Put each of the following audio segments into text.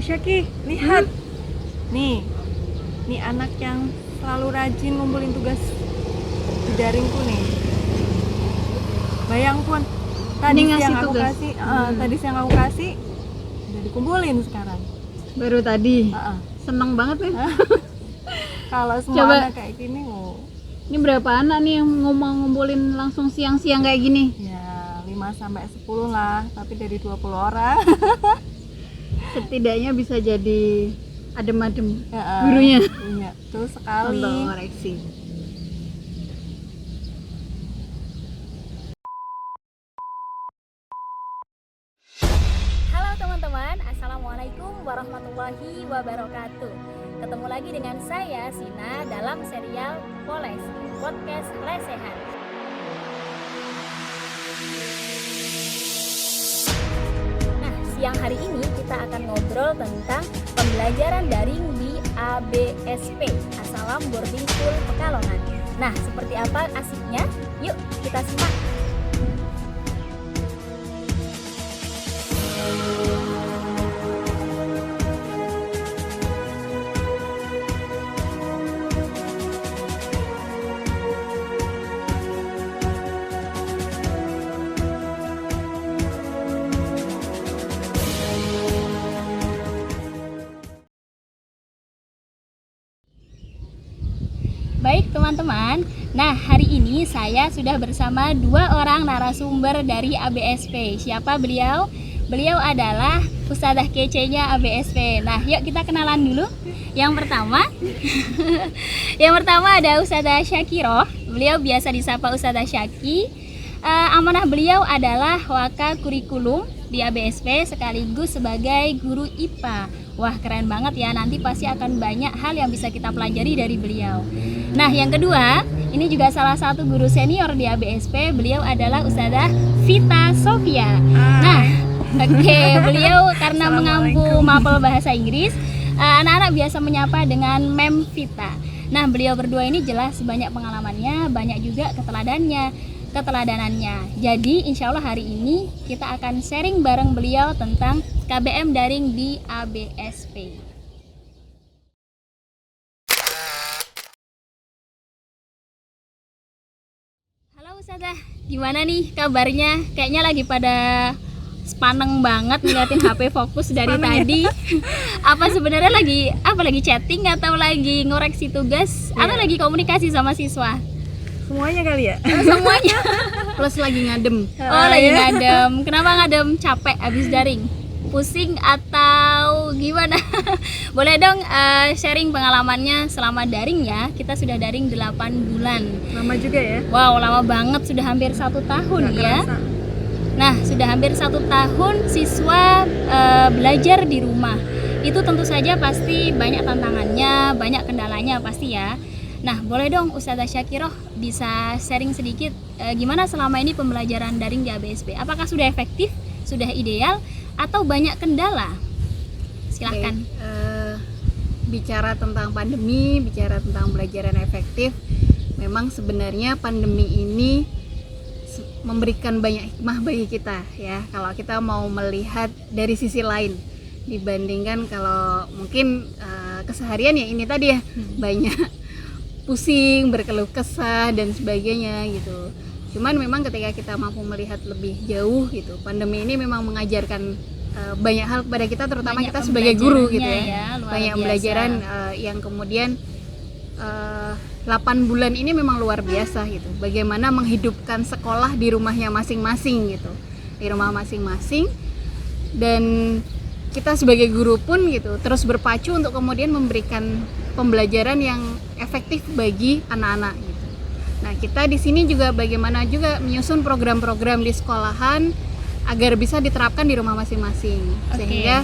Syaki, lihat. Nih anak yang selalu rajin ngumpulin tugas di daringku nih. Bayang pun, tadi Ini ngasih siang aku tugas? kasih, tadi siang aku kasih, udah dikumpulin sekarang. Baru tadi. Heeh. Seneng banget ya. Kalau semua Coba. anak kayak gini, Ini berapa anak nih yang ngumpulin langsung siang-siang kayak gini? ya 5-10 lah, tapi dari 20 orang. Setidaknya bisa jadi adem-adem Heeh. gurunya. Iya, betul sekali. Untuk koreksi. Halo teman-teman, Assalamualaikum warahmatullahi wabarakatuh. Ketemu lagi dengan saya Sina dalam serial Poles, Podcast Lesehan. Nah, siang hari ini kita akan ngobrol tentang pembelajaran daring di ABSP, Asalam Boarding School Pekalongan. Nah, seperti apa asiknya? Yuk kita simak. Baik teman-teman, nah hari ini saya sudah bersama dua orang narasumber dari ABSP. Siapa beliau? Beliau adalah Ustadzah kece-nya ABSP. Nah yuk kita kenalan dulu. Yang pertama yang pertama ada Ustadzah Syakiroh. Beliau biasa disapa Ustadzah Syaki. Amanah beliau adalah Waka Kurikulum di ABSP sekaligus sebagai guru IPA. Wah keren banget ya, nanti pasti akan banyak hal yang bisa kita pelajari dari beliau. Nah yang kedua, ini juga salah satu guru senior di ABSP. Beliau adalah Ustadzah Vita Sofia. Nah oke, beliau karena mengampu mapel bahasa Inggris, anak-anak biasa menyapa dengan Mem Vita. Nah beliau berdua ini jelas banyak pengalamannya, banyak juga keteladanannya. Jadi insya Allah hari ini kita akan sharing bareng beliau tentang KBM daring di ABSP. Halo Ustadzah, gimana nih kabarnya? Kayaknya lagi pada sepaneng banget ngeliatin HP fokus dari tadi. Apa sebenarnya lagi chatting atau lagi ngoreksi tugas atau lagi komunikasi sama siswa? Semuanya kali ya? Semuanya. Plus lagi ngadem. Oh lagi ngadem. Kenapa ngadem? Capek abis daring? Pusing atau gimana? Boleh dong sharing pengalamannya selama daring ya. Kita sudah daring 8 bulan. Lama juga ya? Wow lama banget, sudah hampir 1 tahun Nggak ya. kerasa. Nah sudah hampir 1 tahun siswa belajar di rumah. Itu tentu saja pasti banyak tantangannya, banyak kendalanya pasti ya. Nah boleh dong Ustadzah Syakiroh bisa sharing sedikit gimana selama ini pembelajaran daring di ABSP. Apakah sudah efektif, sudah ideal, atau banyak kendala? Silahkan. Bicara tentang pandemi, bicara tentang pembelajaran efektif, memang sebenarnya pandemi ini memberikan banyak hikmah bagi kita ya. Kalau kita mau melihat dari sisi lain dibandingkan kalau mungkin keseharian ya ini tadi ya banyak pusing, berkeluh kesah dan sebagainya gitu. Cuman memang ketika kita mampu melihat lebih jauh gitu, pandemi ini memang mengajarkan banyak hal kepada kita, terutama Banyak kita sebagai guru gitu pembelajarannya ya. luar Banyak biasa. pembelajaran yang kemudian 8 bulan ini memang luar biasa gitu. Bagaimana menghidupkan sekolah di rumahnya masing-masing gitu. Di rumah masing-masing, dan kita sebagai guru pun gitu terus berpacu untuk kemudian memberikan pembelajaran yang efektif bagi anak-anak gitu. Nah, kita di sini juga bagaimana juga menyusun program-program di sekolahan agar bisa diterapkan di rumah masing-masing. Oke. Sehingga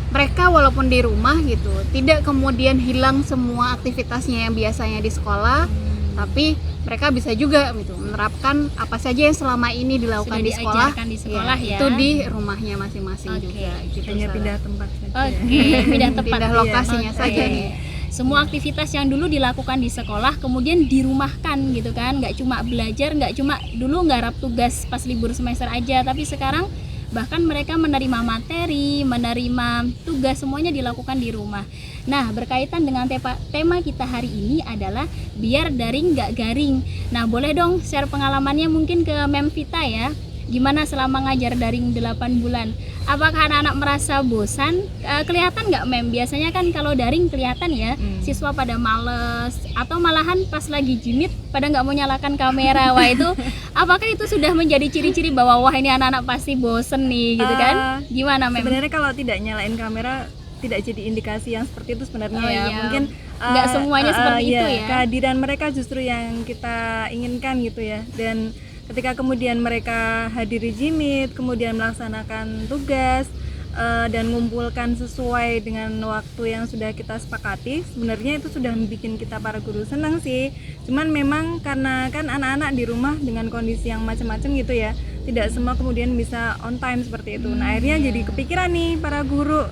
mereka walaupun di rumah gitu tidak kemudian hilang semua aktivitasnya yang biasanya di sekolah, tapi mereka bisa juga gitu menerapkan apa saja yang selama ini dilakukan Sudah di sekolah, diajarkan di sekolah ya. itu di rumahnya masing-masing Oke. juga gitu. Hanya Sarah. pindah tempat saja. Oke, pindah tempat. Pindah lokasinya Oke. saja nih. Semua aktivitas yang dulu dilakukan di sekolah kemudian dirumahkan gitu kan. Nggak cuma belajar, nggak cuma dulu nggarap tugas pas libur semester aja, tapi sekarang Bahkan mereka menerima materi, menerima tugas, semuanya dilakukan di rumah. Nah, berkaitan dengan tema kita hari ini adalah biar daring gak garing. Nah, boleh dong share pengalamannya mungkin ke Mem Vita ya. Gimana selama ngajar daring 8 bulan? Apakah anak-anak merasa bosan? Kelihatan nggak Mem? Biasanya kan kalau daring kelihatan ya, siswa pada males atau malahan pas lagi jimit pada nggak mau nyalakan kamera. Wah itu, apakah itu sudah menjadi ciri-ciri bahwa wah ini anak-anak pasti bosen nih gitu kan? Gimana Mem? Sebenarnya kalau tidak nyalain kamera tidak jadi indikasi yang seperti itu sebenarnya Oh, ya. iya. Mungkin Nggak semuanya seperti itu ya. kehadiran mereka justru yang kita inginkan gitu ya. Dan ketika kemudian mereka hadir di jimit, kemudian melaksanakan tugas dan mengumpulkan sesuai dengan waktu yang sudah kita sepakati, sebenarnya itu sudah bikin kita para guru senang sih. Cuman memang karena kan anak-anak di rumah dengan kondisi yang macam-macam gitu ya, tidak semua kemudian bisa on time seperti itu. Nah akhirnya jadi kepikiran nih para guru,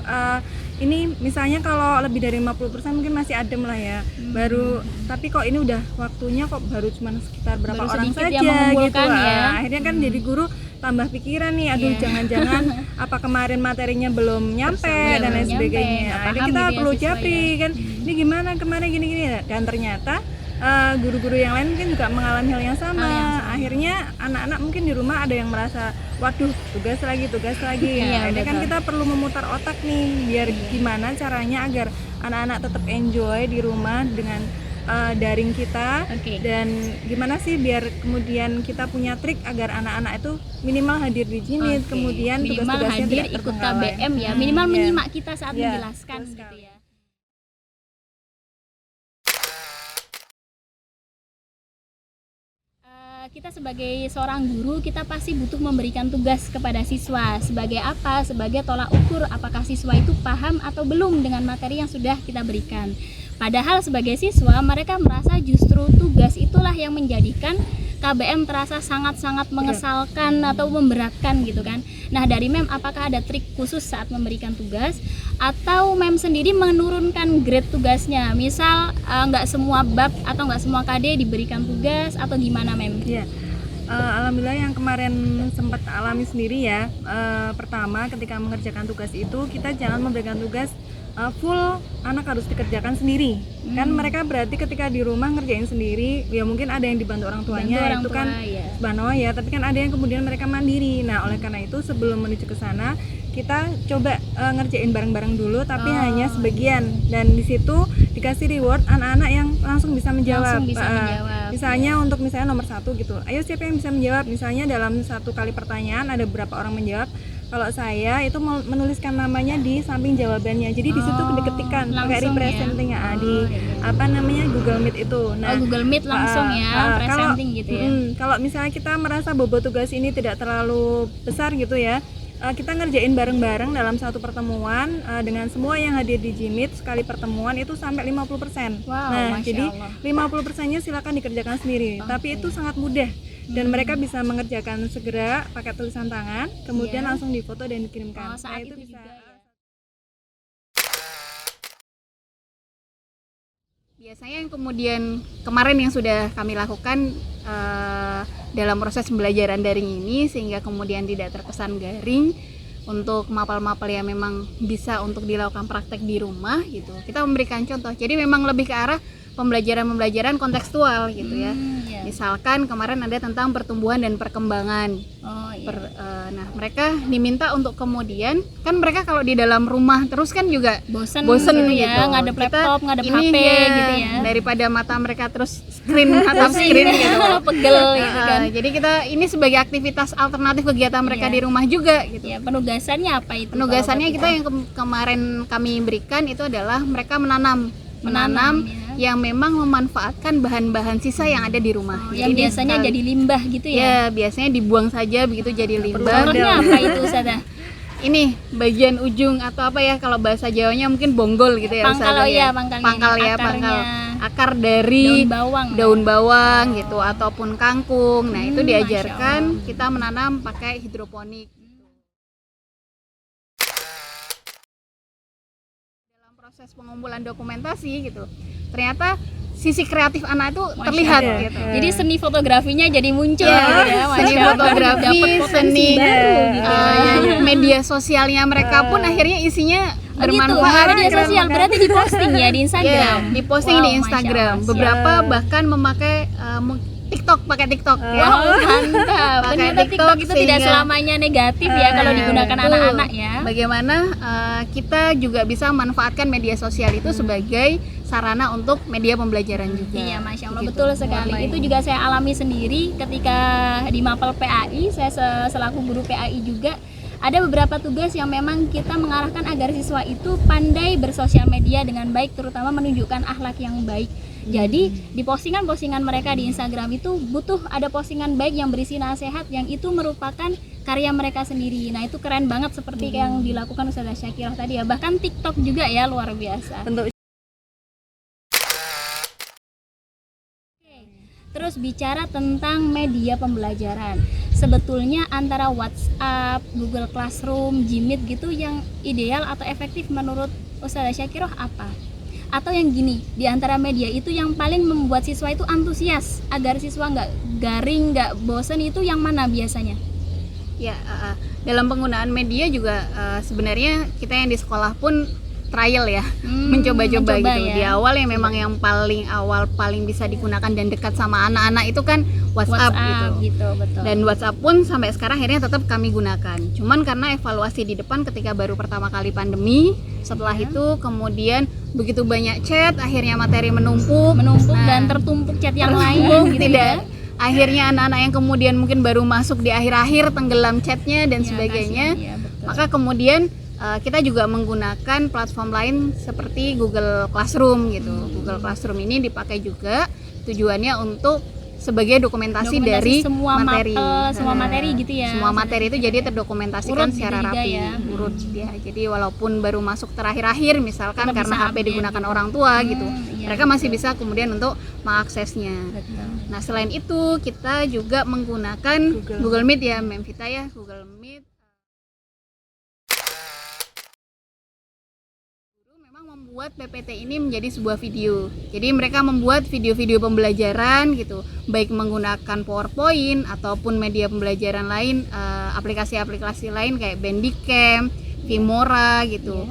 ini misalnya kalau lebih dari 50% mungkin masih adem lah ya, baru tapi kok ini udah waktunya kok baru cuma sekitar berapa Baru orang sedikit saja yang mengumpulkan gitu. ya. Akhirnya kan jadi guru tambah pikiran nih, aduh jangan-jangan apa kemarin materinya belum nyampe Iya, dan lain belum sebagainya. nyampe, nggak Akhirnya paham kita gitu ya perlu siswa japri kan, ini gimana kemarin gini-gini, dan ternyata guru-guru yang lain mungkin juga mengalami hal yang sama. Akhirnya anak-anak mungkin di rumah ada yang merasa waduh tugas lagi Iya, akhirnya kan betul. kita perlu memutar otak nih biar gimana caranya agar anak-anak tetap enjoy di rumah dengan daring kita. Oke. Dan gimana sih biar kemudian kita punya trik agar anak-anak itu minimal hadir di jimit, Oke. kemudian minimal tugas-tugasnya hadir tidak ikut terbengkalai. KBM ya, minimal Iya. menyimak kita saat Iya, menjelaskan betul gitu sekali. ya. Kita sebagai seorang guru, kita pasti butuh memberikan tugas kepada siswa. Sebagai apa? Sebagai tolak ukur apakah siswa itu paham atau belum dengan materi yang sudah kita berikan. Padahal sebagai siswa, mereka merasa justru tugas itulah yang menjadikan KBM terasa sangat-sangat mengesalkan atau memberatkan gitu kan. Nah dari Mem, apakah ada trik khusus saat memberikan tugas? Atau Mem sendiri menurunkan grade tugasnya? Misal nggak semua bab atau nggak semua KD diberikan tugas atau gimana Mem? Iya. Alhamdulillah yang kemarin sempat alami sendiri ya. Pertama ketika mengerjakan tugas itu kita jangan memberikan tugas full anak harus dikerjakan sendiri. Kan mereka berarti ketika di rumah ngerjain sendiri, ya mungkin ada yang dibantu orang tuanya, Bantu orang itu tua, kan ya. subhanallah ya, tapi kan ada yang kemudian mereka mandiri. Nah, oleh karena itu sebelum menuju ke sana kita coba ngerjain bareng-bareng dulu tapi hanya sebagian, dan di situ dikasih reward anak-anak yang langsung bisa menjawab. Langsung bisa menjawab, Misalnya untuk misalnya nomor 1 gitu, ayo siapa yang bisa menjawab, misalnya dalam satu kali pertanyaan ada berapa orang menjawab. Kalau saya itu menuliskan namanya di samping jawabannya, jadi di situ diketikkan pakai langsung representing ya? di apa namanya Google Meet itu. Nah, Google Meet langsung ya, presenting gitu ya. Kalau misalnya kita merasa bobot tugas ini tidak terlalu besar gitu ya, kita ngerjain bareng-bareng dalam satu pertemuan dengan semua yang hadir di Jimit sekali pertemuan itu sampai 50%. Wow, Nah, Masya jadi Allah. 50%-nya silakan dikerjakan sendiri. Tapi itu sangat mudah dan mereka bisa mengerjakan segera pakai tulisan tangan, kemudian Iya. langsung difoto dan dikirimkan. Oh, saat Nah, itu bisa. juga ya. Biasanya yang kemudian kemarin yang sudah kami lakukan dalam proses pembelajaran daring ini sehingga kemudian tidak terkesan garing, untuk mapel-mapel yang memang bisa untuk dilakukan praktek di rumah gitu, kita memberikan contoh. Jadi memang lebih ke arah pembelajaran kontekstual gitu ya. Iya. Misalkan kemarin ada tentang pertumbuhan dan perkembangan. Oh iya. Nah mereka diminta untuk kemudian, kan mereka kalau di dalam rumah terus kan juga bosen bosen gitu ya, ngadep Kita laptop, ngadep ini HP ya, gitu ya. daripada mata mereka terus screen atau screen gitu. Pegel gitu kan. Jadi kita ini sebagai aktivitas alternatif kegiatan mereka Iya. di rumah juga gitu. Ya, penugasannya apa itu? Penugasannya kalau kita yang kemarin kami berikan itu adalah mereka menanam ya. yang memang memanfaatkan bahan-bahan sisa yang ada di rumah. yang biasanya jadi limbah gitu ya. ya biasanya dibuang saja begitu jadi limbah. Contohnya apa itu Ustazah? Ini bagian ujung atau apa ya, kalau bahasa Jawanya mungkin bonggol gitu ya. Pangkal, Ustazah, oh iya, pangkalnya, pangkal ya, akarnya. pangkal akar dari Daun bawang. daun bawang gitu ataupun kangkung. Nah, itu Masya diajarkan Allah. kita menanam pakai hidroponik. Dalam proses pengumpulan dokumentasi gitu, ternyata sisi kreatif anak itu terlihat Allah. gitu. Jadi seni fotografinya jadi muncul Ya, gitu ya. seni Masya Allah. fotografi, Dapat potensi seni baru gitu. media sosialnya mereka pun akhirnya isinya Oh gitu, bermanfaat. media keren sosial banget. berarti diposting ya di Instagram. Ya, diposting Wow, di Masya Instagram. Allah, Beberapa siap. bahkan memakai pakai TikTok ya. Wow, mantap. Pakai Ternyata TikTok itu tidak sehingga- selamanya negatif ya kalau digunakan Betul. anak-anak ya. Bagaimana kita juga bisa memanfaatkan media sosial itu sebagai sarana untuk media pembelajaran juga. Iya, Masya Allah, Gitu. betul sekali. Itu juga saya alami sendiri ketika di Mapel PAI, saya selaku guru PAI juga. Ada beberapa tugas yang memang kita mengarahkan agar siswa itu pandai bersosial media dengan baik, terutama menunjukkan akhlak yang baik. Jadi di postingan-postingan mereka di Instagram itu butuh ada postingan baik yang berisi nasihat yang itu merupakan karya mereka sendiri. Nah itu keren banget seperti yang dilakukan Ustazah Syakirah tadi ya. Bahkan TikTok juga ya, luar biasa. Bentuk Terus bicara tentang media pembelajaran, sebetulnya antara WhatsApp, Google Classroom, Gmeet gitu yang ideal atau efektif menurut Ustazah Syakirah apa? Atau yang gini, di antara media itu yang paling membuat siswa itu antusias agar siswa nggak garing, nggak bosen, itu yang mana biasanya? Ya, dalam penggunaan media juga sebenarnya kita yang di sekolah pun trial ya, mencoba-coba gitu. ya. Di awal yang memang yang paling awal paling bisa digunakan dan dekat sama anak-anak itu kan WhatsApp gitu. Betul. Dan WhatsApp pun sampai sekarang akhirnya tetap kami gunakan. Cuman karena evaluasi di depan ketika baru pertama kali pandemi, setelah itu kemudian begitu banyak chat, akhirnya materi menumpuk Nah, dan tertumpuk chat yang tertumpuk, lain gitu tidak. ya. Akhirnya anak-anak yang kemudian mungkin baru masuk di akhir-akhir tenggelam chatnya dan Ya, sebagainya. kasihan, ya, betul. Maka kemudian kita juga menggunakan platform lain seperti Google Classroom gitu. Google Classroom ini dipakai juga tujuannya untuk sebagai dokumentasi dari semua materi. mapel, semua materi gitu ya. Semua materi itu jadi terdokumentasikan Urut secara gitu juga rapi, ya. urut ya. Jadi walaupun baru masuk terakhir-akhir misalkan Tetap karena bisa HP update digunakan gitu. orang tua gitu. Iya, Mereka masih bisa kemudian untuk mengaksesnya. Betul. Nah, selain itu kita juga menggunakan Google Meet ya, Memvita ya, Google Meet. Guru memang membuat PPT ini menjadi sebuah video. Jadi mereka membuat video-video pembelajaran gitu, baik menggunakan PowerPoint ataupun media pembelajaran lain, aplikasi-aplikasi lain kayak Bandicam, Vimora gitu.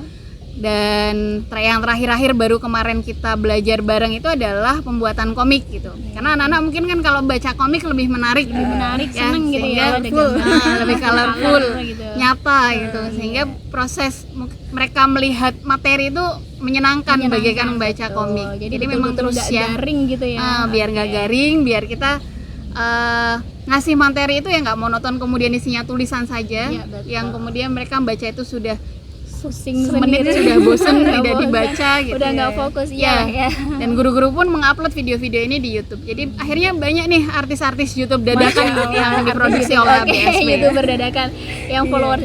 Dan yang terakhir-akhir baru kemarin kita belajar bareng itu adalah pembuatan komik gitu. Karena anak-anak mungkin kan kalau baca komik lebih menarik, seneng gitu ya, ada sehingga lebih colorful, gitu. nyata gitu. Sehingga proses mereka melihat materi itu menyenangkan bagaikan membaca betul. komik. Jadi memang betul-betul terus nggak ya garing gitu ya. biar nggak garing, biar kita ngasih materi itu ya nggak monoton kemudian isinya tulisan saja, Iya, betul. yang kemudian mereka membaca itu sudah Pusing semenit sendiri. sudah bosan Udah tidak bosan. dibaca gitu. Udah nggak fokus ya. Dan guru-guru pun mengupload video-video ini di YouTube. Jadi akhirnya banyak nih artis-artis YouTube dadakan yang diproduksi oleh Oke, ABSP. YouTuber dadakan yang followers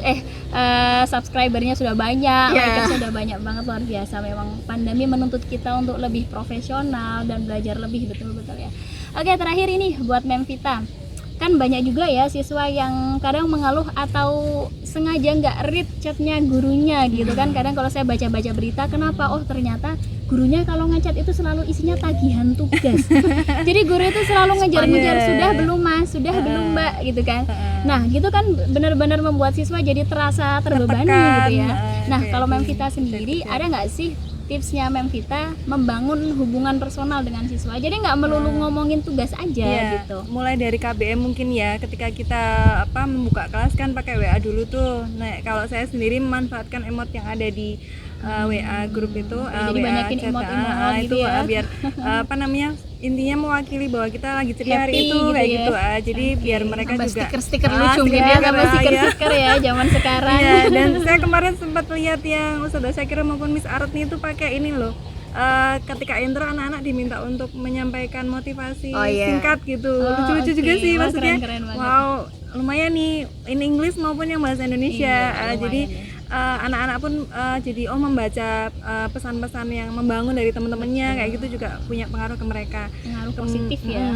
subscribernya sudah banyak, like-nya sudah banyak banget, luar biasa. Memang pandemi menuntut kita untuk lebih profesional dan belajar lebih betul-betul ya. Oke, terakhir ini buat Memvita. Kan banyak juga ya siswa yang kadang mengeluh atau sengaja nggak read chatnya gurunya gitu kan. Kadang kalau saya baca-baca berita, kenapa? Oh ternyata gurunya kalau ngechat itu selalu isinya tagihan tugas. Jadi guru itu selalu ngejar-ngejar, sudah belum mas, sudah belum mbak gitu kan. Nah gitu kan benar-benar membuat siswa jadi terasa terbebani gitu ya. Nah kalau Memvita sendiri ada nggak sih tipsnya Memvita membangun hubungan personal dengan siswa, jadi nggak melulu ngomongin tugas aja gitu. Mulai dari KBM mungkin ya, ketika kita membuka kelas kan pakai WA dulu tuh. Nah kalau saya sendiri memanfaatkan emot yang ada di WA grup itu, jadi WA banyakin chat, emot-emot itu gitu ya. biar intinya mewakili bahwa kita lagi ceria hari Happy itu gitu kayak ya. gitu. Jadi biar mereka Tambah juga stiker-stiker lucu gitu Ya, ya. sama stiker-stiker ya zaman sekarang. Iya, dan saya kemarin sempat lihat yang Ustazah Syakirah maupun Miss Arat nih itu pakai ini loh. Ketika intro anak-anak diminta untuk menyampaikan motivasi singkat gitu. Lucu-lucu juga oke. sih, Wah, maksudnya keren banget. wow, lumayan nih in English maupun yang bahasa Indonesia. Iya, Jadi anak-anak pun jadi membaca pesan-pesan yang membangun dari teman-temannya kayak gitu juga punya pengaruh ke mereka. Pengaruh positif ya.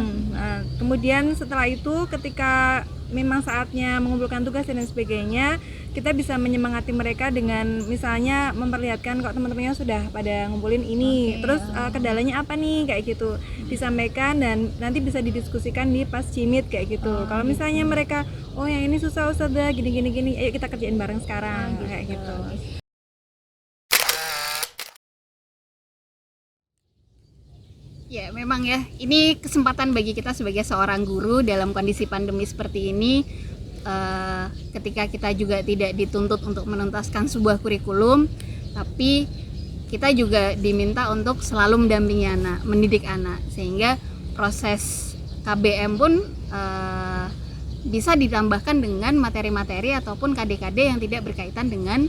Kemudian setelah itu ketika memang saatnya mengumpulkan tugas dan sebagainya, kita bisa menyemangati mereka dengan misalnya memperlihatkan kok teman-temannya sudah pada ngumpulin ini, terus kendalanya apa nih kayak gitu, disampaikan dan nanti bisa didiskusikan di pas jimit kayak gitu. Kalau misalnya mereka oh yang ini susah ustazah gini, ayo kita kerjain bareng sekarang kayak gitu. Ya, memang ya, ini kesempatan bagi kita sebagai seorang guru dalam kondisi pandemi seperti ini, ketika kita juga tidak dituntut untuk menuntaskan sebuah kurikulum, tapi kita juga diminta untuk selalu mendampingi anak, mendidik anak, sehingga proses KBM pun bisa ditambahkan dengan materi-materi ataupun KD-KD yang tidak berkaitan dengan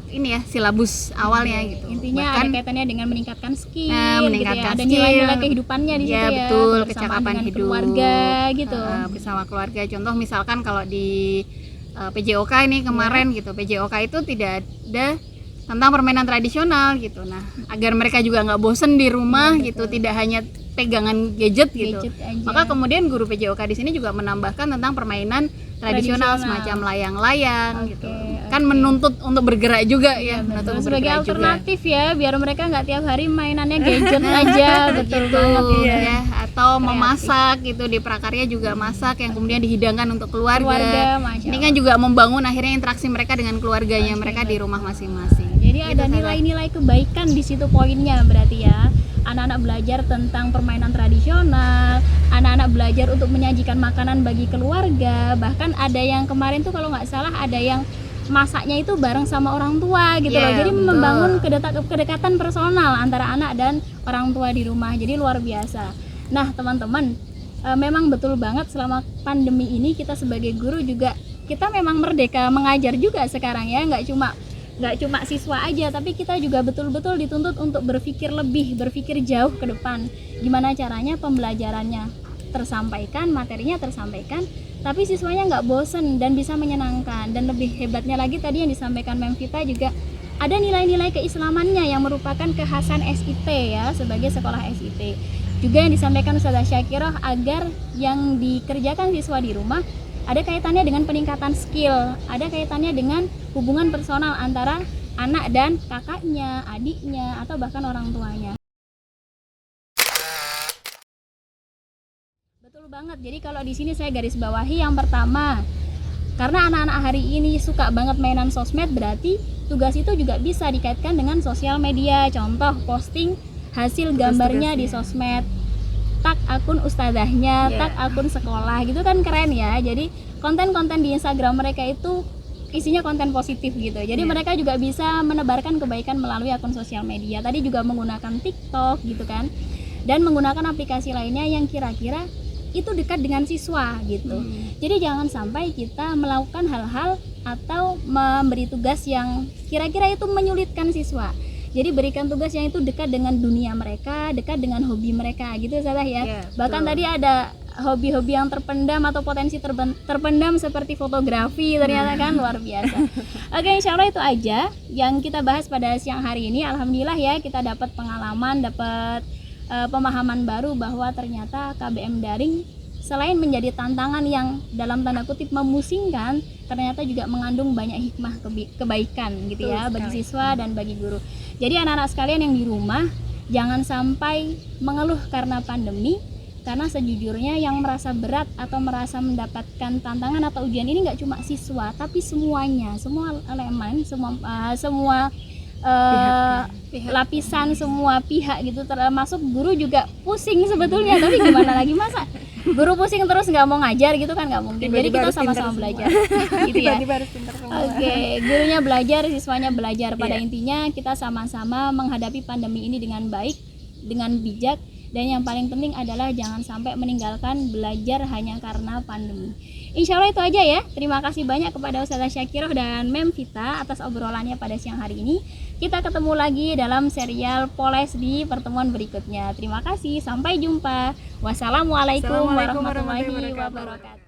ini ya silabus awalnya gitu. Intinya bahkan ada kaitannya dengan meningkatkan skill, meningkatkan gitu ya. Ada skill, nilai-nilai kehidupannya di situ ya. Betul, Kebersamaan kecakapan dengan hidup, keluarga gitu. Bersama keluarga. Contoh misalkan kalau di PJOK ini kemarin gitu, PJOK itu tidak ada tentang permainan tradisional gitu. Nah, agar mereka juga nggak bosen di rumah gitu, tidak hanya pegangan gadget gitu. Maka kemudian guru PJOK di sini juga menambahkan tentang permainan tradisional semacam layang-layang gitu. Kan menuntut untuk bergerak juga ya, menuntut sebagai bergerak alternatif juga. Ya, biar mereka nggak tiap hari mainannya gadget aja. Betul banget ya. Atau memasak gitu, di prakarya juga masak yang kemudian dihidangkan untuk keluarga. Ini kan juga membangun akhirnya interaksi mereka dengan keluarganya, mereka di rumah masing-masing. Jadi ada nilai-nilai kebaikan di situ poinnya berarti ya. Anak-anak belajar tentang permainan tradisional, anak-anak belajar untuk menyajikan makanan bagi keluarga. Bahkan ada yang kemarin tuh kalau nggak salah ada yang masaknya itu bareng sama orang tua gitu loh. Jadi membangun kedekatan personal antara anak dan orang tua di rumah. Jadi luar biasa. Nah teman-teman, memang betul banget selama pandemi ini kita sebagai guru juga kita memang merdeka mengajar juga sekarang ya. Nggak cuma siswa aja, tapi kita juga betul-betul dituntut untuk berpikir lebih, berpikir jauh ke depan. Gimana caranya pembelajarannya tersampaikan, materinya tersampaikan, tapi siswanya nggak bosen dan bisa menyenangkan. Dan lebih hebatnya lagi tadi yang disampaikan Mem Vita juga ada nilai-nilai keislamannya yang merupakan kekhasan SIT ya, sebagai sekolah SIT. Juga yang disampaikan Ustazah Syakirah agar yang dikerjakan siswa di rumah ada kaitannya dengan peningkatan skill, ada kaitannya dengan hubungan personal antara anak dan kakaknya, adiknya, atau bahkan orang tuanya. Betul banget. Jadi kalau di sini saya garis bawahi yang pertama, karena anak-anak hari ini suka banget mainan sosmed, berarti tugas itu juga bisa dikaitkan dengan sosial media. Contoh posting hasil gambarnya di sosmed, tag akun ustazahnya, tag akun sekolah gitu kan keren ya. Jadi konten-konten di Instagram mereka itu isinya konten positif gitu. Jadi mereka juga bisa menebarkan kebaikan melalui akun sosial media. Tadi juga menggunakan TikTok gitu kan. Dan menggunakan aplikasi lainnya yang kira-kira itu dekat dengan siswa gitu. Jadi jangan sampai kita melakukan hal-hal atau memberi tugas yang kira-kira itu menyulitkan siswa. Jadi berikan tugas yang itu dekat dengan dunia mereka, dekat dengan hobi mereka gitu Ustazah ya. Bahkan tadi ada hobi-hobi yang terpendam atau potensi terpendam seperti fotografi, ternyata kan luar biasa. Oke, insya Allah itu aja yang kita bahas pada siang hari ini. Alhamdulillah ya, kita dapat pengalaman, dapat pemahaman baru bahwa ternyata KBM daring selain menjadi tantangan yang dalam tanda kutip memusingkan, ternyata juga mengandung banyak hikmah kebaikan gitu ya bagi siswa dan bagi guru. Jadi anak-anak sekalian yang di rumah jangan sampai mengeluh karena pandemi, karena sejujurnya yang merasa berat atau merasa mendapatkan tantangan atau ujian ini nggak cuma siswa, tapi semuanya, semua elemen, semua lapisan, semua pihak gitu, termasuk guru juga pusing sebetulnya. Tapi gimana lagi, masa guru pusing terus nggak mau ngajar gitu kan nggak mungkin. Jadi kita sama-sama belajar gitu ya. Oke, gurunya belajar, siswanya belajar. Pada intinya kita sama-sama menghadapi pandemi ini dengan baik, dengan bijak, dan yang paling penting adalah jangan sampai meninggalkan belajar hanya karena pandemi. Insya Allah itu aja ya. Terima kasih banyak kepada Ustazah Syakirah dan Mem Vita atas obrolannya pada siang hari ini. Kita ketemu lagi dalam serial Poles di pertemuan berikutnya. Terima kasih, sampai jumpa. Wassalamualaikum warahmatullahi wabarakatuh.